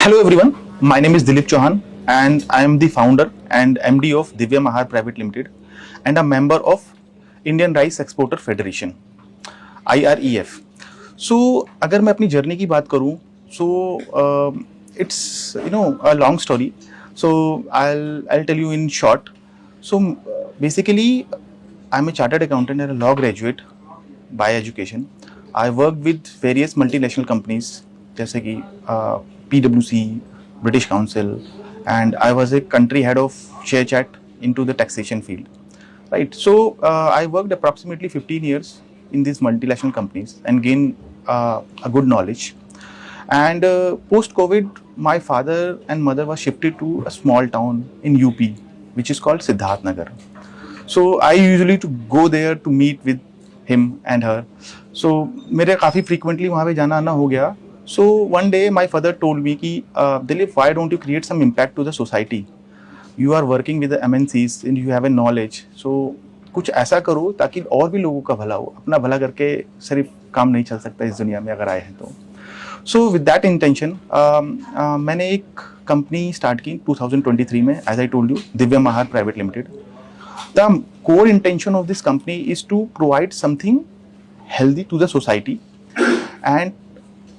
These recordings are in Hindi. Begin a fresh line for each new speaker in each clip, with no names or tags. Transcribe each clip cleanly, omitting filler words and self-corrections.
Hello everyone, my name is Dilip Chauhan and I am the founder and MD of Divya Mahar Private Limited and a member of Indian Rice Exporter Federation IREF. So अगर मैं अपनी जर्नी की बात करूं it's a long story. So I'll tell you in short. So basically I'm a chartered accountant and a law graduate by education. I worked with various multinational companies जैसे कि PwC, British Council, and I was a country head of ShareChat into the taxation field. Right. So I worked approximately 15 years in these multinational companies and gained a good knowledge. And post-COVID, my father and mother was shifted to a small town in UP, which is called Siddharth Nagar. So I usually to go there to meet with him and her. So मेरे काफ़ी frequently वहाँ पे जाना आना हो गया. So one day my father told me कि Dilip, why don't you create some impact to the society? You are working with the MNCs and you have a knowledge. So कुछ ऐसा करो ताकि और भी लोगों का भला हो. अपना भला करके सिर्फ काम नहीं चल सकता इस दुनिया में अगर आए हैं तो. So with that intention, मैंने एक कंपनी स्टार्ट की 2023 में, as I told you, Divya Mahar private limited. The core intention of this company is to provide something healthy to the society and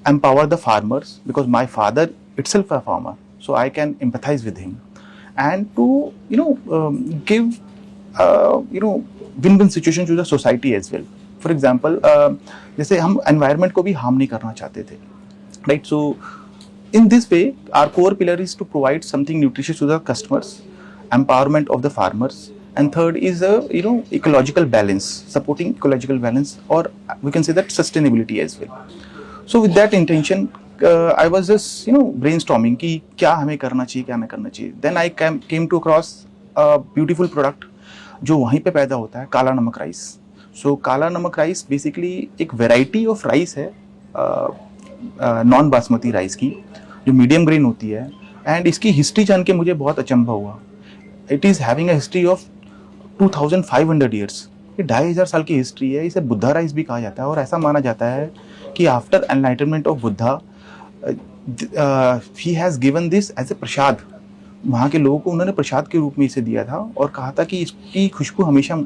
empower the farmers, because my father itself a farmer, so I can empathize with him, and to give win-win situation to the society as well. For example, जैसे हम environment को भी harm नहीं करना चाहते थे, right? So in this way, our core pillar is to provide something nutritious to the customers, empowerment of the farmers, and third is ecological balance, supporting ecological balance, or we can say that sustainability as well. So with that intention, I was just brainstorming कि क्या हमें करना चाहिए, क्या हमें करना चाहिए. Then I came to across a beautiful product जो वहीं पे पैदा होता है, काला नमक राइस. So काला नमक राइस बेसिकली एक वेराइटी ऑफ राइस है, नॉन बासमती राइस की, जो मीडियम ग्रेन होती है. एंड इसकी हिस्ट्री जान के मुझे बहुत अचंभा हुआ. It is having a history of 2500 years. ये 2500 साल की हिस्ट्री है. इसे बुद्धा राइस भी कहा जाता है और ऐसा माना जाता है कि after enlightenment of Buddha he has given this as a prasad. वहाँ के लोगों को उन्होंने प्रसाद के रूप में इसे दिया था और कहा था कि इसकी खुशबू हमेशा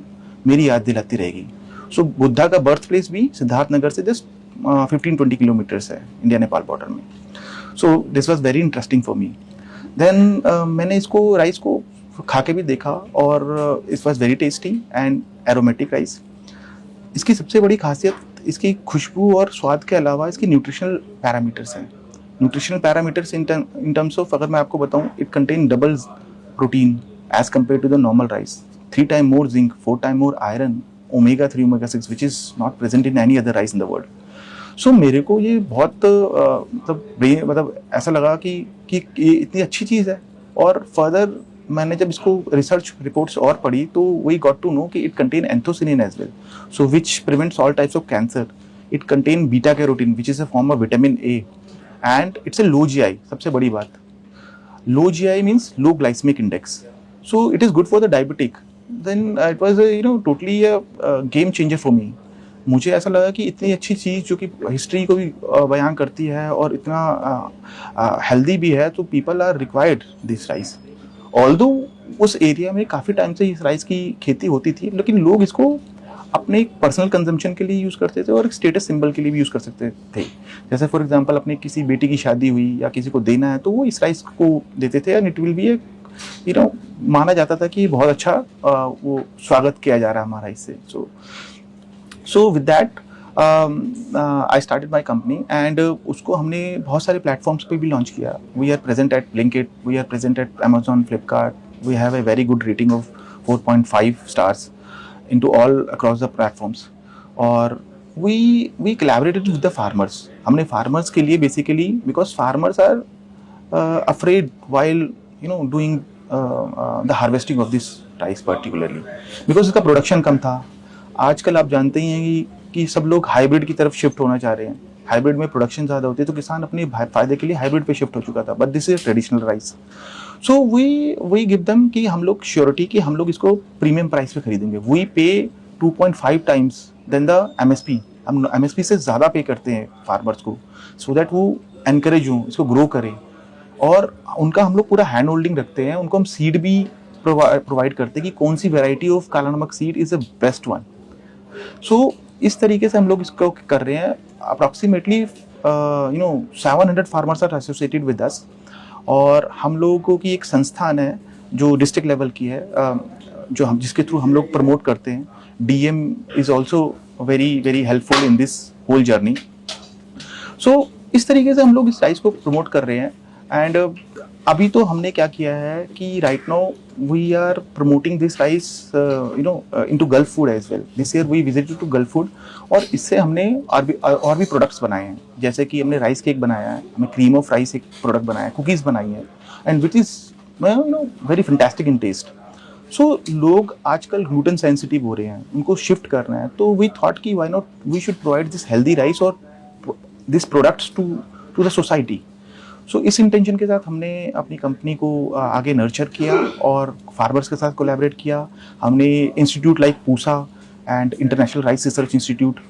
मेरी याद दिलाती रहेगी. सो बुद्धा का बर्थ प्लेस भी सिद्धार्थ नगर से जस्ट 15-20 किलोमीटर्स है इंडिया नेपाल बॉर्डर में. So this was very interesting for me. Then मैंने इसको राइस को खा के भी देखा और it was very tasty and aromatic rice. इसकी सबसे बड़ी खासियत इसकी खुशबू और स्वाद के अलावा इसकी न्यूट्रिशनल पैरामीटर्स हैं. Nutritional parameters in terms of अगर मैं आपको बताऊं, it contain double protein as compared to the normal rice, 3 time more zinc, 4 time more iron, omega 3 omega 6 which is not present in any other rice in the world. So मेरे को ये बहुत मतलब ऐसा लगा कि ये इतनी अच्छी चीज़ है. और फर्दर मैंने जब इसको रिसर्च रिपोर्ट्स और पढ़ी तो वी गॉट टू नो कि it contain anthocyanin as well, so which prevents all types of cancer. It contain beta carotene which is a form of vitamin A, and it's a low GI. सबसे बड़ी बात, low GI means low glycemic index, so it is good for the diabetic. Then it was totally a game changer for me. मुझे ऐसा लगा कि इतनी अच्छी चीज़ जो कि हिस्ट्री को भी बयान करती है और इतना हेल्दी भी है, तो people are required this rice. Although उस एरिया में काफ़ी टाइम से इस राइस की खेती होती थी, लेकिन लोग इसको अपने पर्सनल कंजम्पशन के लिए यूज़ करते थे और एक स्टेटस सिंबल के लिए भी यूज़ कर सकते थे. जैसे फॉर एग्जांपल अपने किसी बेटी की शादी हुई या किसी को देना है तो वो इस राइस को देते थे, एंड इट विल बी माना जाता था कि बहुत अच्छा वो स्वागत किया जा रहा है हमारा इससे. So with that I started my company, and उसको हमने बहुत सारे प्लेटफॉर्म्स पे भी लॉन्च किया. We are present at Blinkit, we are present at Amazon, Flipkart. We have a very good rating of 4.5 stars into all across the platforms. और we collaborated with the farmers. हमने farmers के लिए basically, because farmers are afraid while doing the harvesting of this rice particularly, because इसका production कम था. आजकल आप जानते ही हैं कि सब लोग हाइब्रिड की तरफ शिफ्ट होना चाह रहे हैं. हाइब्रिड में प्रोडक्शन ज़्यादा होती है, तो किसान अपने फायदे के लिए हाइब्रिड पे शिफ्ट हो चुका था. But this is traditional rice. So we give them कि हम लोग श्योरिटी कि हम लोग इसको प्रीमियम प्राइस पे खरीदेंगे. वी पे 2.5 टाइम्स देन द एमएसपी. हम एमएसपी से ज़्यादा पे करते हैं फार्मर्स को, सो दैट वो एनकरेज हों, इसको ग्रो करें. और उनका हम लोग पूरा हैंड होल्डिंग रखते हैं, उनको हम सीड भी प्रोवाइड करते हैं कि कौन सी variety of Kala Namak seed is the best one. So इस तरीके से हम लोग इसको कर रहे हैं। Approximately 700 farmers are associated with us, और हम लोगों की एक संस्थान है जो डिस्ट्रिक्ट लेवल की है, जो हम जिसके थ्रू हम लोग प्रमोट करते हैं। DM is also very very helpful in this whole journey. So इस तरीके से हम लोग इस राइस को प्रमोट कर रहे हैं। एंड अभी तो हमने क्या किया है कि right now we are promoting this rice into Gulf food as well. This year we visited to Gulf food, और इससे हमने और भी प्रोडक्ट्स बनाए हैं, जैसे कि हमने राइस केक बनाया है, हमने क्रीम ऑफ राइस एक प्रोडक्ट बनाया है, कुकीज़ बनाई है, and which is very fantastic in taste. So लोग आजकल ग्लूटेन सेंसिटिव हो रहे हैं, उनको शिफ्ट करना है, तो वी थॉट कि why not we should provide this healthy rice और this products to the society. So इस इंटेंशन के साथ हमने अपनी कंपनी को आगे नर्चर किया और फार्मर्स के साथ कोलैबोरेट किया। हमने institute like Pusa and international rice research institute,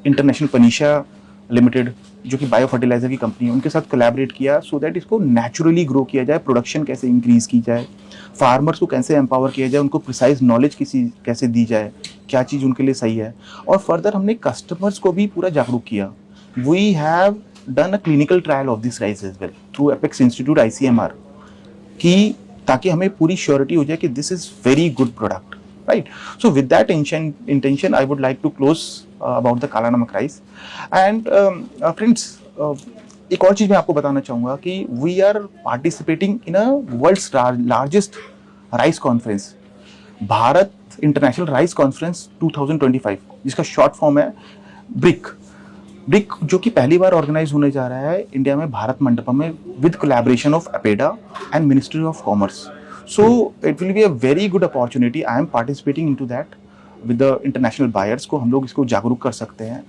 international पनीशा लिमिटेड जो कि बायो फर्टिलाइजर की कंपनी है, उनके साथ कोलैबोरेट किया, सो दैट इसको नेचुरली ग्रो किया जाए, प्रोडक्शन कैसे इंक्रीज की जाए, फार्मर्स को कैसे एम्पावर किया जाए, उनको प्रिसाइज नॉलेज कैसे दी जाए, क्या चीज़ उनके लिए सही है। और फर्दर हमने कस्टमर्स को भी पूरा जागरूक किया। We have done a clinical trial of this rice as well through apex institute ICMR, कि ताकि हमें पूरी श्योरिटी हो जाए कि this is very good product, right. So with that intention I would like to close about the kala namak rice. And friends, एक और चीज़ मैं आपको बताना चाहूँगा कि we are participating in a world's largest rice conference, Bharat international rice conference 2025, जिसका शॉर्ट फॉर्म है ब्रिक, जो कि पहली बार ऑर्गेनाइज होने जा रहा है इंडिया में, भारत मंडपम में, with collaboration of APEDA and ministry of commerce. So it will be a very good opportunity. I am participating into that with the international buyers को हम लोग इसको जागरूक कर सकते हैं।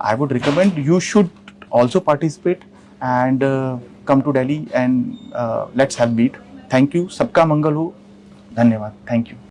I would recommend you should also participate and come to Delhi and let's have meet. Thank you, सबका मंगल हो। धन्यवाद, थैंक यू।